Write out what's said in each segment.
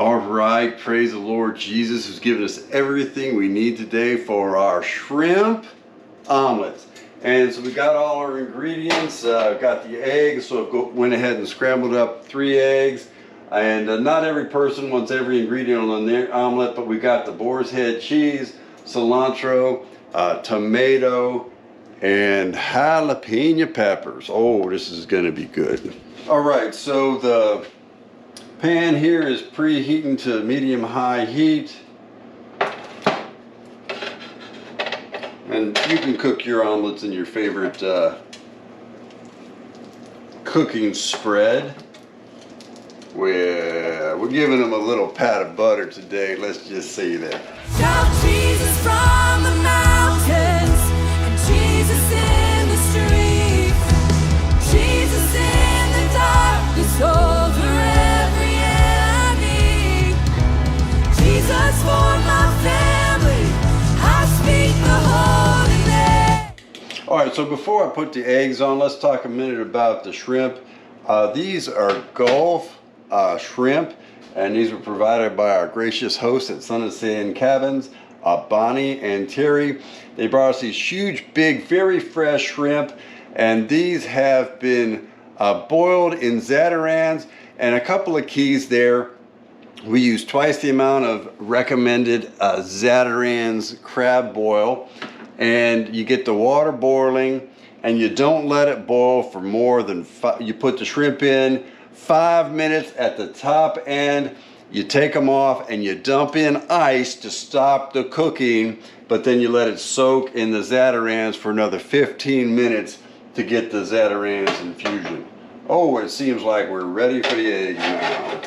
All right, praise the Lord Jesus, who's given us everything we need today for our shrimp omelets. And so we got all our ingredients, got the eggs, so I went ahead and scrambled up 3 eggs. And not every person wants every ingredient on their omelet, but we got the boar's head cheese, cilantro, tomato, and jalapeno peppers. Oh, this is gonna be good. All right, so the pan here is preheating to medium-high heat. And you can cook your omelets in your favorite cooking spread. We're giving them a little pat of butter today, let's just say that. Shout Jesus from the mountains, and Jesus in the streets, Jesus in the darkness over every enemy, Jesus for my family, I speak the holy name. All right, so before I put the eggs on, let's talk a minute about the shrimp. These are Gulf shrimp, and these were provided by our gracious hosts at Sun and Sand Cabins, Bonnie and Terry. They brought us these huge, big, very fresh shrimp, and these have been boiled in Zatarans. And a couple of keys there: we use twice the amount of recommended Zatarans crab boil, and you get the water boiling, and you don't let it boil for more than you put the shrimp in 5 minutes at the top end. You take them off and you dump in ice to stop the cooking, but then you let it soak in the Zatarans for another 15 minutes to get the Zatarans infusion. Oh, it seems like we're ready for the eggs now.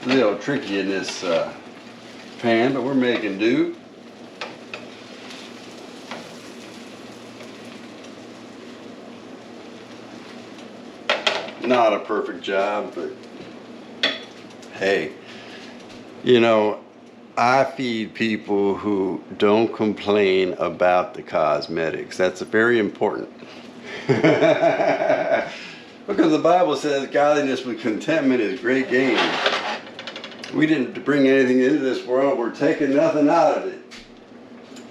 A little tricky in this pan, but we're making do. Not a perfect job, but hey, you know, I feed people who don't complain about the cosmetics. That's very important. Because the Bible says godliness with contentment is great gain. We didn't bring anything into this world. We're taking nothing out of it.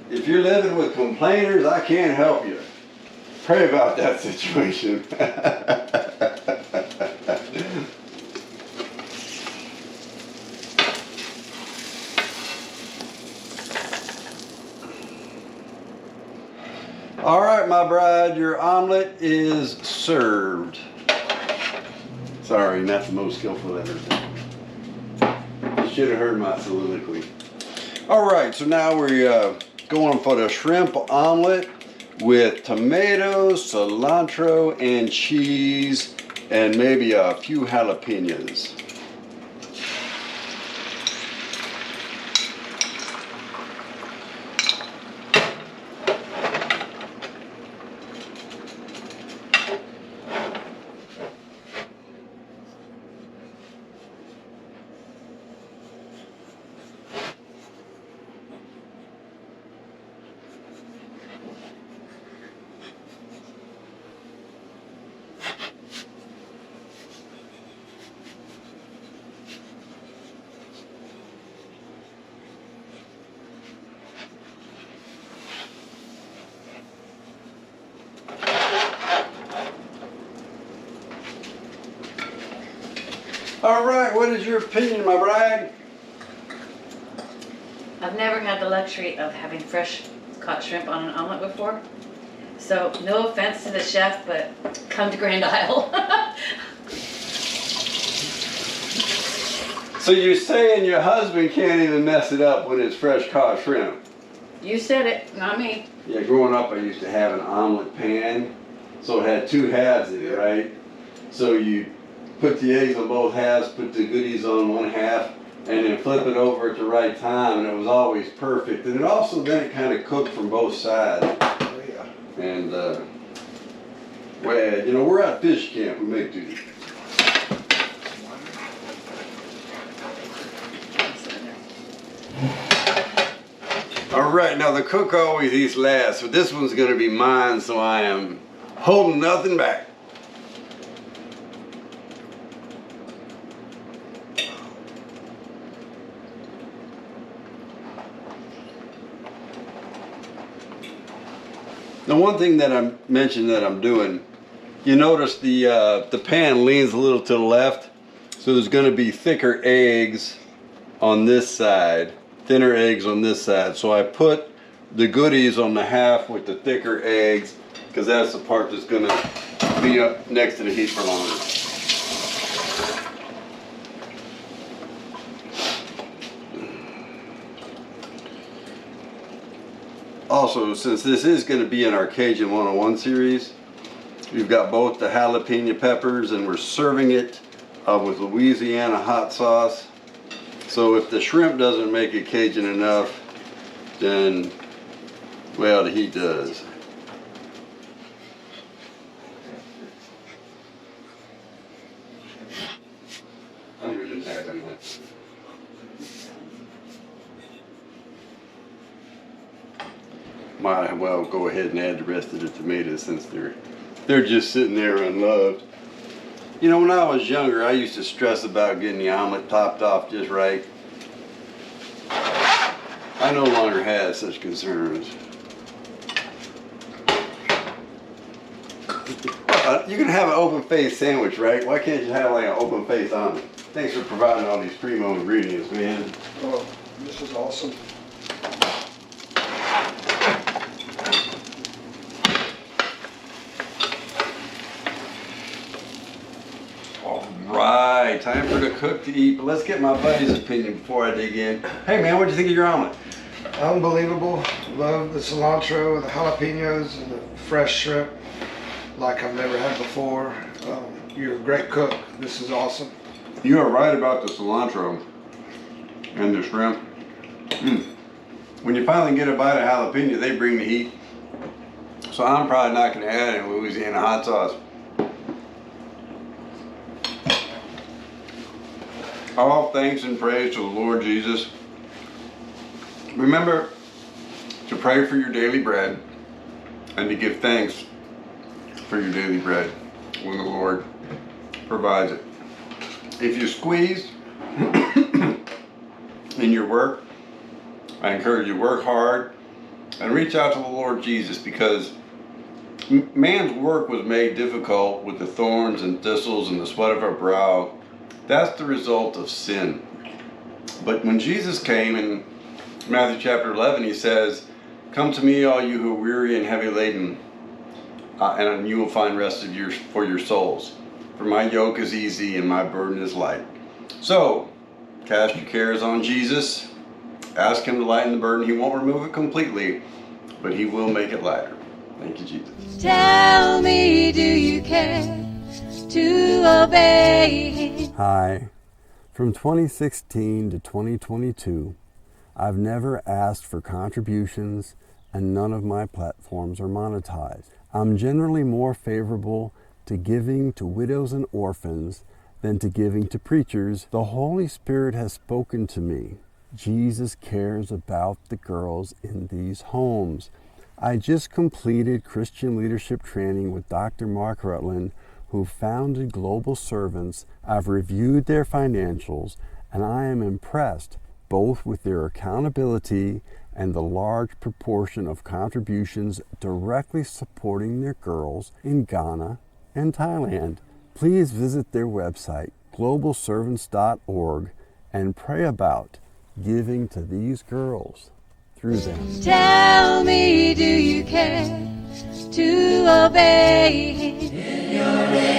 If you're living with complainers, I can't help you. Pray about that situation. All right, my bride, your omelet is served. Sorry, not the most skillful ever. Should have heard my soliloquy. All right, so now we're going for the shrimp omelet with tomatoes, cilantro, and cheese, and maybe a few jalapenos. All right, what is your opinion, my bride? I've never had the luxury of having fresh caught shrimp on an omelet before. So no offense to the chef, but come to Grand Isle. So you're saying your husband can't even mess it up when it's fresh caught shrimp? You said it, not me. Yeah, growing up I used to have an omelet pan, so it had two halves in it, right? So you put the eggs on both halves, put the goodies on one half, and then flip it over at the right time, and it was always perfect. And it also then it kind of cooked from both sides. Oh, yeah. And well, you know, we're at fish camp. We make do. All right, now the cook always eats last, but this one's going to be mine, so I am holding nothing back. Now, one thing that I mentioned that I'm doing, you notice the pan leans a little to the left, so there's going to be thicker eggs on this side, thinner eggs on this side. So I put the goodies on the half with the thicker eggs, because that's the part that's going to be up next to the heat for longer. Also, since this is going to be in our Cajun 101 series, we've got both the jalapeno peppers and we're serving it with Louisiana hot sauce. So if the shrimp doesn't make it Cajun enough, then, well, the heat does. Might well go ahead and add the rest of the tomatoes since they're just sitting there unloved. You know, when I was younger, I used to stress about getting the omelet topped off just right. I no longer have such concerns. You can have an open face sandwich, right? Why can't you have like an open face omelet? Thanks for providing all these primo ingredients, man. Oh, this is awesome. Right, time for the cook to eat, but let's get my buddy's opinion before I dig in. Hey man, what'd you think of your omelet? Unbelievable. Love the cilantro, the jalapenos, and the fresh shrimp like I've never had before. You're a great cook. This is awesome. You are right about the cilantro and the shrimp. When you finally get a bite of jalapeno, they bring the heat. So I'm probably not going to add any Louisiana hot sauce. All thanks and praise to the Lord Jesus. Remember to pray for your daily bread and to give thanks for your daily bread when the Lord provides it. If you're squeezed in your work, I encourage you to work hard and reach out to the Lord Jesus, because man's work was made difficult with the thorns and thistles and the sweat of our brow. That's the result of sin. But when Jesus came in Matthew chapter 11, he says, "Come to me, all you who are weary and heavy laden, and you will find rest for your souls. For my yoke is easy and my burden is light." So, cast your cares on Jesus. Ask him to lighten the burden. He won't remove it completely, but he will make it lighter. Thank you, Jesus. Tell me, do you care to obey him? Hi. From 2016 to 2022, I've never asked for contributions, and none of my platforms are monetized. I'm generally more favorable to giving to widows and orphans than to giving to preachers. The Holy Spirit has spoken to me. Jesus cares about the girls in these homes. I just completed Christian leadership training with Dr. Mark Rutland, who founded Global Servants. I've reviewed their financials, and I am impressed both with their accountability and the large proportion of contributions directly supporting their girls in Ghana and Thailand. Please visit their website, globalservants.org and pray about giving to these girls through them. Tell me, do you care to obey Him?